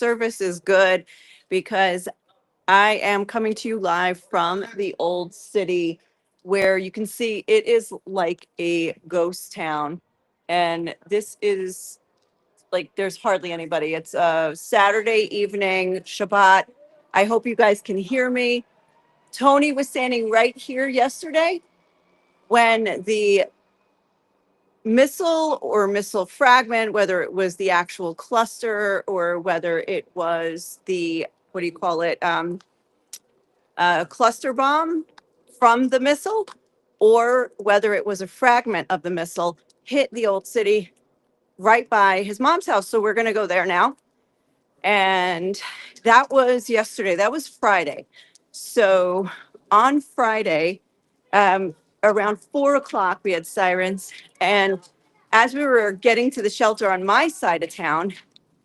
service is good because I am coming to you live from the old city where you can see it is like a ghost town. And this is like, there's hardly anybody. It's a Saturday evening, Shabbat. I hope you guys can hear me. Tony was standing right here yesterday when the missile or missile fragment, whether it was the actual cluster or whether it was the, what do you call it? Cluster bomb from the missile, or whether it was a fragment of the missile, hit the old city right by his mom's house. So we're going to go there now. And that was yesterday. That was Friday. So on Friday, around 4 o'clock, we had sirens. And as we were getting to the shelter on my side of town,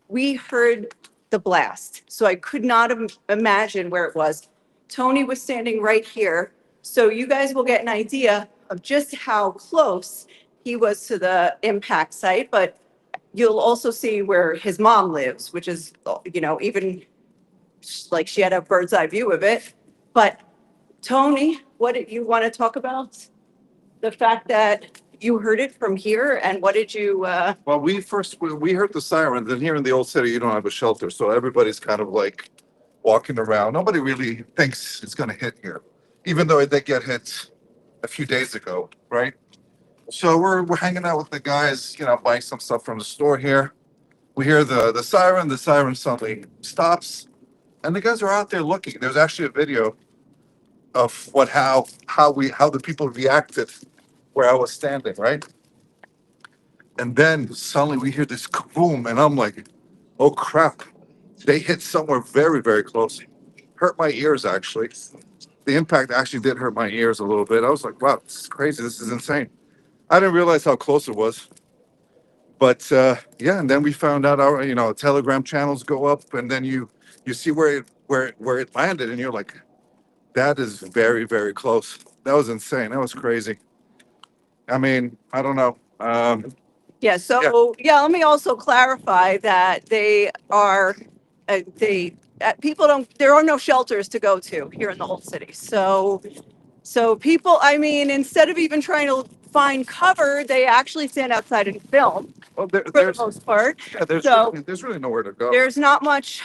we heard the blast. So I could not imagine where it was. Tony was standing right here. So you guys will get an idea of just how close he was to the impact site. But you'll also see where his mom lives, which is, even like she had a bird's eye view of it. But Tony, what did you want to talk about? The fact that you heard it from here, and what did you, Well, we heard the sirens, and here in the old city, you don't have a shelter, so everybody's kind of like walking around. Nobody really thinks it's going to hit here, even though it did get hit a few days ago, right? So we're hanging out with the guys, buying some stuff from the store here. We hear the siren. The siren suddenly stops, and the guys are out there looking. There's actually a video of how the people reacted where I was standing, right? And then suddenly we hear this boom, and I'm like, oh crap. They hit somewhere very, very close. Hurt my ears, actually. The impact actually did hurt my ears a little bit. I was like, wow, this is crazy. This is insane. I didn't realize how close it was. But yeah, and then we found out our, Telegram channels go up, and then you see where it landed, and you're like, that is very, very close. That was insane. That was crazy. I mean, I don't know. yeah, so, yeah, let me also clarify that people there are no shelters to go to here in the old city. So people, I mean, instead of even trying to find cover, they actually stand outside and film Well, for the there's most part. yeah, So there's really nowhere to go. there's not much,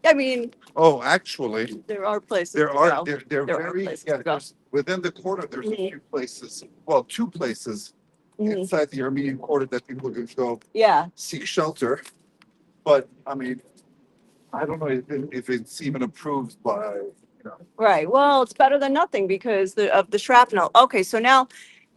I mean, Oh, actually, there are places to there are go. they're There are very places yeah. to go. There's within the quarter. There's a Mhm. few places. Well, two places Mhm. inside the Armenian quarter that people can go Yeah, seek shelter. But I mean, I don't know if it's even approved by right. Well, it's better than nothing because of the shrapnel. Okay, so now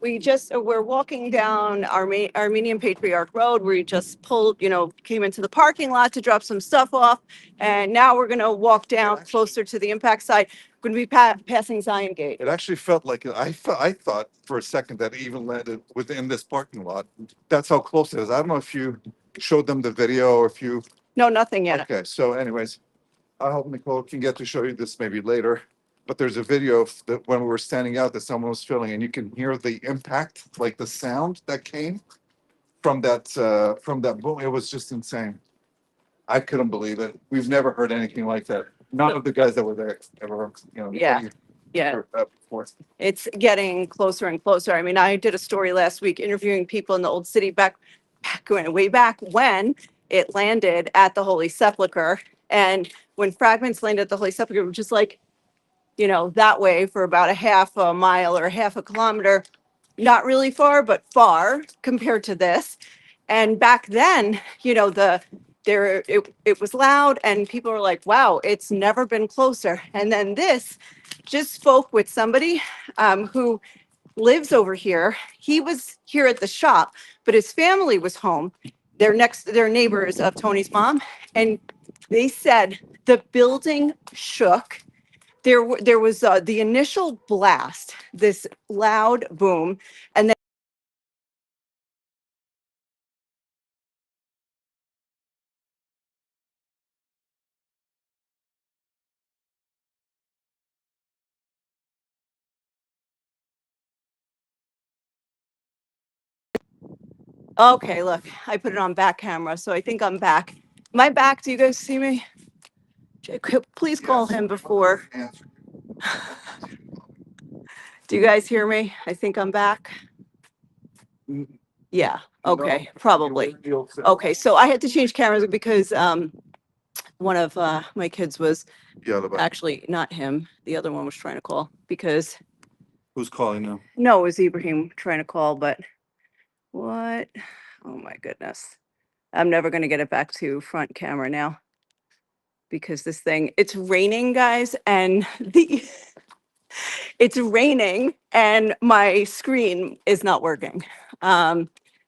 we're walking down Armenian Patriarch Road. We just pulled, came into the parking lot to drop some stuff off, and now we're gonna walk down closer to the impact site. We're gonna be passing Zion Gate. It actually felt like I thought for a second that it even landed within this parking lot. That's how close it is. I don't know if you showed them the video or if you. No, nothing yet. Okay, so anyways, I hope Nicole can get to show you this maybe later. But there's a video of that when we were standing out that someone was filming, and you can hear the impact, like the sound that came from that boom. It was just insane. I couldn't believe it. We've never heard anything like that. None of the guys that were there ever, Yeah. Yeah. heard that before. It's getting closer and closer. I mean, I did a story last week interviewing people in the old city way back when it landed at the Holy Sepulchre. And when fragments landed at the Holy Sepulchre, which is like, that way for about a half a mile or half a kilometer, not really far, but far compared to this. And back then, it was loud and people were like, wow, it's never been closer. And then this just spoke with somebody who lives over here. He was here at the shop, but his family was home. They're neighbors of Tony's mom. And they said the building shook. There was the initial blast, this loud boom, and then okay, look, I put it on back camera, so I think I'm back. Am I back? Do you guys see me? Please call Yes. him before. Answer. Do you guys hear me? I think I'm back. Yeah, okay, probably. Okay, so I had to change cameras because one of my kids was Yeah, the back. actually not him. The other one was trying to call because Who's calling now? no, it was Ibrahim trying to call, but what? Oh my goodness. I'm never gonna get it back to front camera now because this thing, it's raining, guys, and the it's raining and my screen is not working.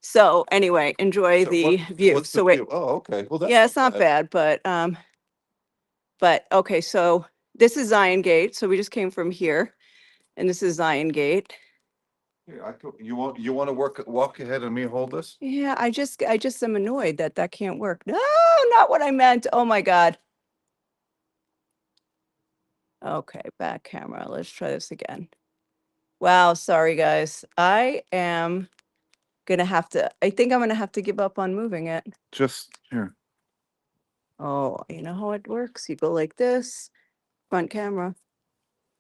So anyway, enjoy So the what- view. what's the So wait, view? Oh, okay. Well, that's yeah, it's not bad, but okay, so this is Zion Gate. So we just came from here and this is Zion Gate. Yeah, you want to walk ahead and me hold this? Yeah, I just am annoyed that that can't work. No, not what I meant. Oh my God. Okay, back camera. Let's try this again. Wow, sorry guys. I think I'm gonna have to give up on moving it. Just here. Oh, you know how it works? You go like this, front camera.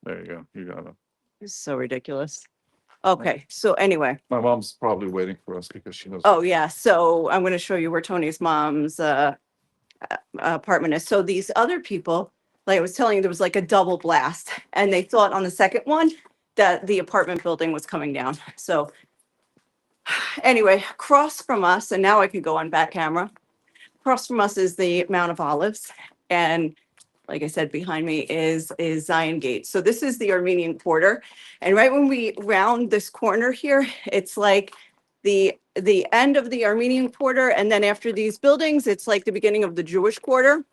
There you go. You got it. It's so ridiculous. Okay, so anyway, My mom's probably waiting for us because she knows. oh yeah, so I'm gonna show you where Tony's mom's apartment is. So these other people, like I was telling you, there was like a double blast, and they thought on the second one that the apartment building was coming down. So anyway, across from us, and now I can go on back camera. Across from us is the Mount of Olives, and like I said, behind me is Zion Gate. So this is the Armenian Quarter, and right when we round this corner here, it's like the end of the Armenian Quarter, and then after these buildings, it's like the beginning of the Jewish Quarter.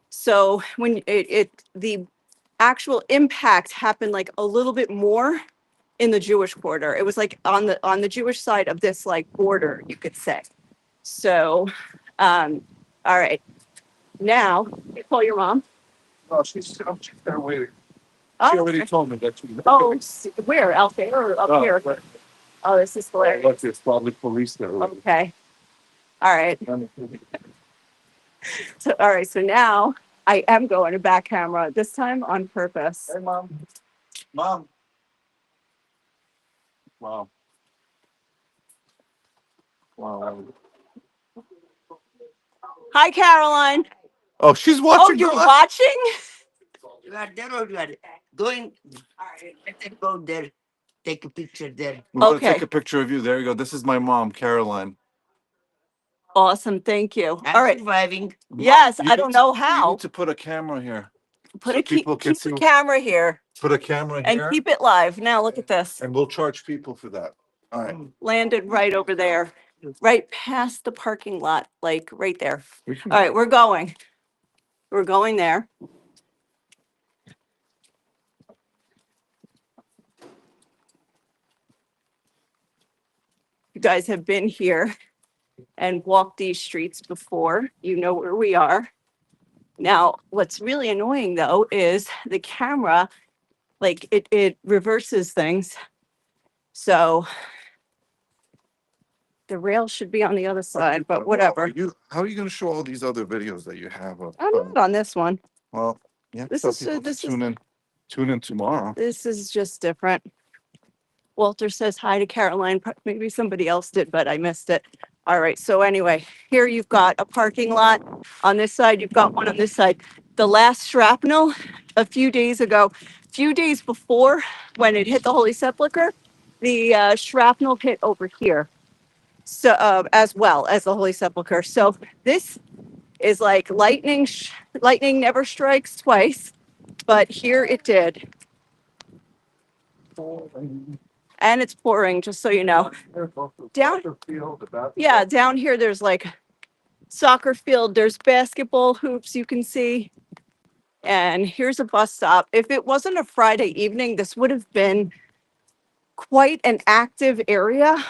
So when the actual impact happened like a little bit more in the Jewish Quarter. It was like on the Jewish side of this like border, you could say. So, all right. Now, you call your mom. Oh, she's there waiting. She Oh, already okay. told me that you. Oh, where? Out there or up here? But- Oh, this is hilarious. Look, there's probably police there. Okay. All right. So, all right. So now I am going to back camera, this time on purpose. Hey, mom. Mom. Wow. Wow. Hi, Caroline. Oh, she's Oh, watching. you're watching? You are there or you are going? All right. Let them go there. Take a picture there. We're gonna Okay. take a picture of you. There you go. This is my mom, Caroline. Awesome. Thank you. I'm All right. surviving. Yes. You I need don't to- know You how. need to put a camera here. Put so a keep people can a see- camera here Put a camera and here. keep it live. Now look at this. And we'll charge people for that. All right. Landed right over there, right past the parking lot, like right there. We can- All right, we're going. We're going there. You guys have been here and walked these streets before. You know where we are. Now, what's really annoying though is the camera, like it reverses things. So the rail should be on the other side, but whatever. How are you gonna show all these other videos that you have? I'm not on this one. Well, yeah. This so is- people this can tune in tomorrow. This is just different. Walter says hi to Caroline. Maybe somebody else did, but I missed it. All right. So anyway, here you've got a parking lot on this side. You've got one on this side. The last shrapnel a few days ago, few days before when it hit the Holy Sepulchre, the shrapnel hit over here. So as well as the Holy Sepulchre. So this is like lightning. Lightning never strikes twice, but here it did. And it's pouring, just so you know. Down- Yeah, down here, there's like soccer field, there's basketball hoops you can see. And here's a bus stop. If it wasn't a Friday evening, this would have been quite an active area.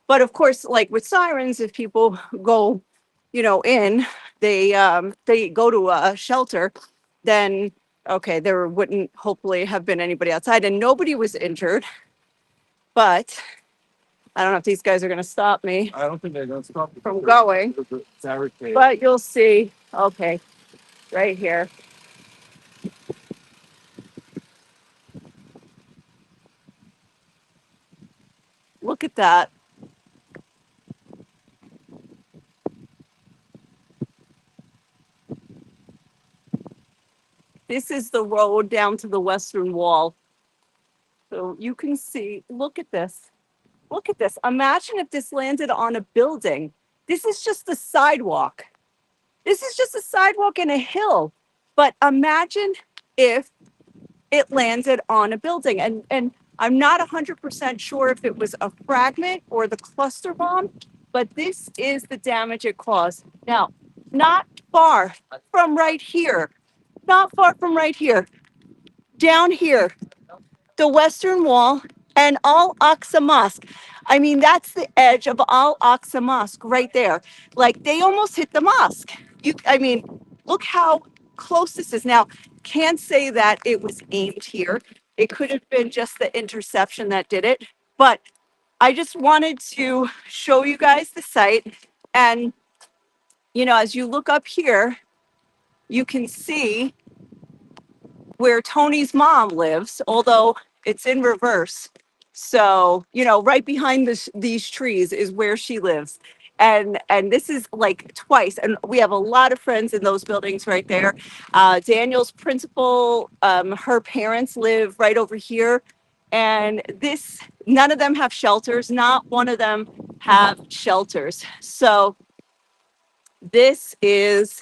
But of course, like with sirens, if people go, in, they go to a shelter, then okay, there wouldn't hopefully have been anybody outside and nobody was injured. But I don't know if these guys are going to stop me I don't think they're gonna stop from going, Barricade. but you'll see. Okay. right here. Look at that. This is the road down to the western wall. So you can see, look at this. Look at this. Imagine if this landed on a building. This is just the sidewalk. This is just a sidewalk and a hill. But imagine if it landed on a building. And I'm not 100% sure if it was a fragment or the cluster bomb, but this is the damage it caused. Now, not far from right here, not far from right here, down here, the Western Wall and Al Aqsa Mosque. I mean, that's the edge of Al Aqsa Mosque right there. Like they almost hit the mosque. I mean, look how close this is. Now, can't say that it was aimed here. It could have been just the interception that did it. But I just wanted to show you guys the site. And, you know, as you look up here, you can see where Tony's mom lives, although it's in reverse. So, you know, right behind these trees is where she lives. And this is like twice. And we have a lot of friends in those buildings right there. Daniel's principal, her parents live right over here. And this, none of them have shelters. Not one of them have shelters. So this is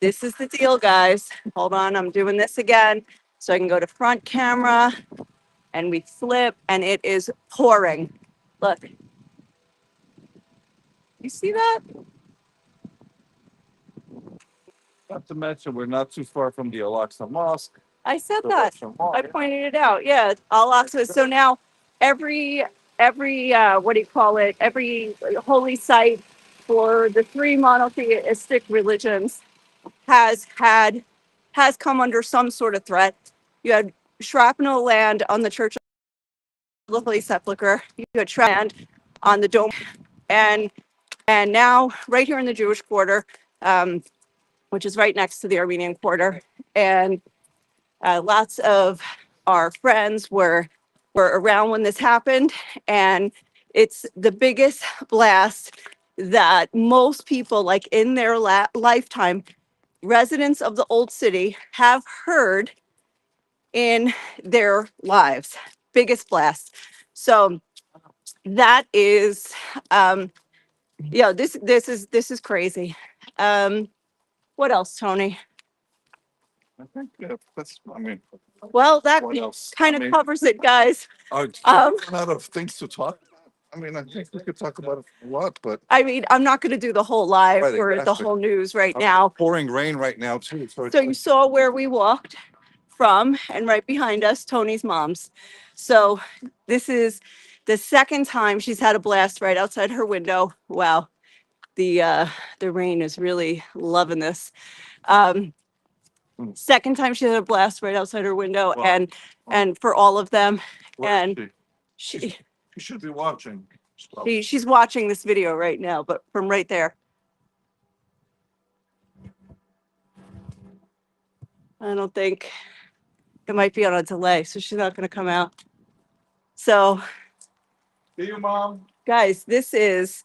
the deal, guys. Hold on, I'm doing this again. So I can go to front camera and we flip and it is pouring. Look. You see that? Not to mention, we're not too far from the Al-Aqsa Mosque. I said the that. Western Wall. I pointed it out. Yeah, Al-Aqsa. So now every what do you call it? Every holy site for the three monotheistic religions has come under some sort of threat. You had shrapnel land on the Church of the Holy Sepulchre. You had shrapnel land on the Dome, and now right here in the Jewish quarter, which is right next to the Armenian quarter, and lots of our friends were around when this happened, and it's the biggest blast that most people, like in their lifetime, residents of the old city have heard in their lives. Biggest blast. So that is, this is crazy. What else, Tony? I think that's, I mean, Well, that what else? kind I of mean, covers it, guys. I Um, run out of things to talk about. I mean, I think we could talk about it a lot, but I mean, I'm not going to do the whole live Right, or the exactly. whole news right now. pouring rain right now too. So it's So you saw where we walked from, and right behind us, Tony's mom's. So this is the second time she's had a blast right outside her window. Wow, the rain is really loving this. Second time she had a blast right outside her window, Wow. and for all of them, where is and she? she You should be watching. she's watching this video right now, but from right there. I don't think it might be on a delay, so she's not going to come out. So, See you, Mom. guys, this is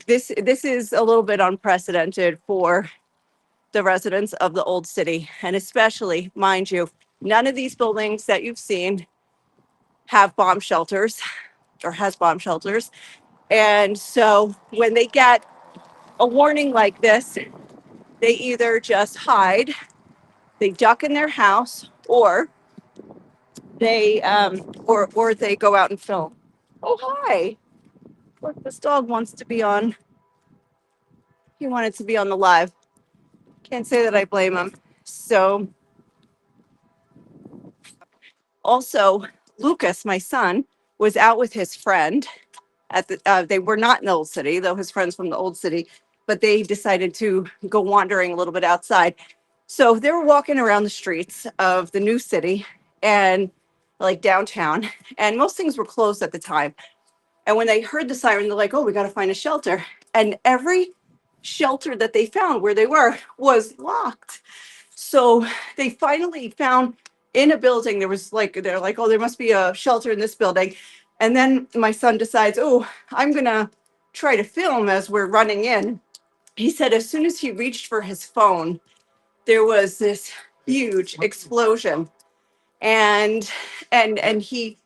this is a little bit unprecedented for the residents of the old city, and especially, mind you, none of these buildings that you've seen have bomb shelters or has bomb shelters. And so when they get a warning like this, they either just hide, they duck in their house, or they or they go out and film. Oh, hi. Look, this dog wants to be on. He wanted to be on the live. Can't say that I blame him. So also, Lucas, my son, was out with his friend at the they were not in the old city, though his friends from the old city, but they decided to go wandering a little bit outside. So they were walking around the streets of the new city and like downtown, and most things were closed at the time. And when they heard the siren, they're like, oh, we got to find a shelter. And every shelter that they found where they were was locked. So they finally found in a building, there was like, they're like, oh, there must be a shelter in this building. And then my son decides, oh, I'm going to try to film as we're running in. He said, as soon as he reached for his phone, there was this huge explosion. And he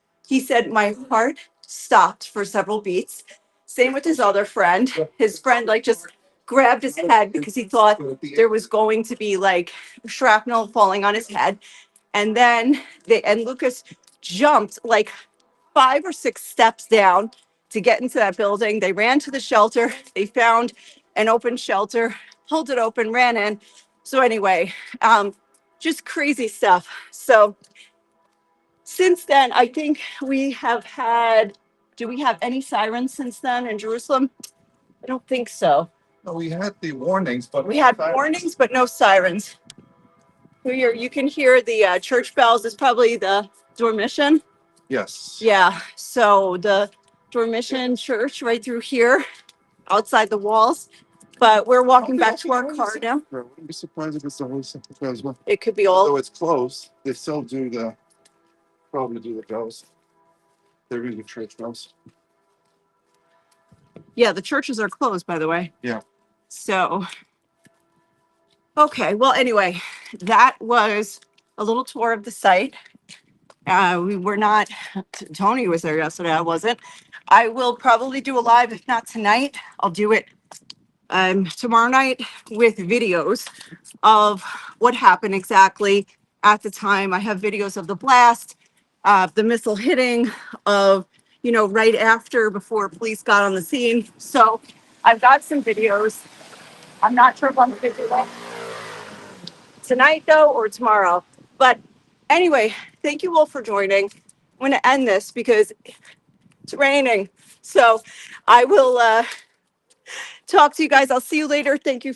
said, my heart stopped for several beats. Same with his other friend. His friend like just grabbed his head because he thought there was going to be like shrapnel falling on his head. And then Lucas jumped like 5 or 6 steps down to get into that building. They ran to the shelter. They found an open shelter, pulled it open, ran in. So anyway, just crazy stuff. So since then, I think we have had, do we have any sirens since then in Jerusalem? I don't think so. No, we had the warnings, but. We had warnings, but no sirens. You can hear the church bells. It's probably the Dormition. Yes. Yeah. So the Dormition Church right through here, outside the walls. But we're walking back to our car now. I wouldn't be surprised if it's the Holy Sepulchre as well. It could be Although all. it's closed, they still probably do the bells. They're in the church bells. Yeah, the churches are closed, by the way. Yeah. So, okay. Well, anyway, that was a little tour of the site. We were not, Tony was there yesterday. I wasn't. I will probably do a live, if not tonight, I'll do it tomorrow night with videos of what happened exactly at the time. I have videos of the blast, the missile hitting, of, right after, before police got on the scene. So I've got some videos. I'm not sure if I'm going to do that tonight though, or tomorrow. But anyway, thank you all for joining. I'm going to end this because it's raining. So I will talk to you guys. I'll see you later. Thank you.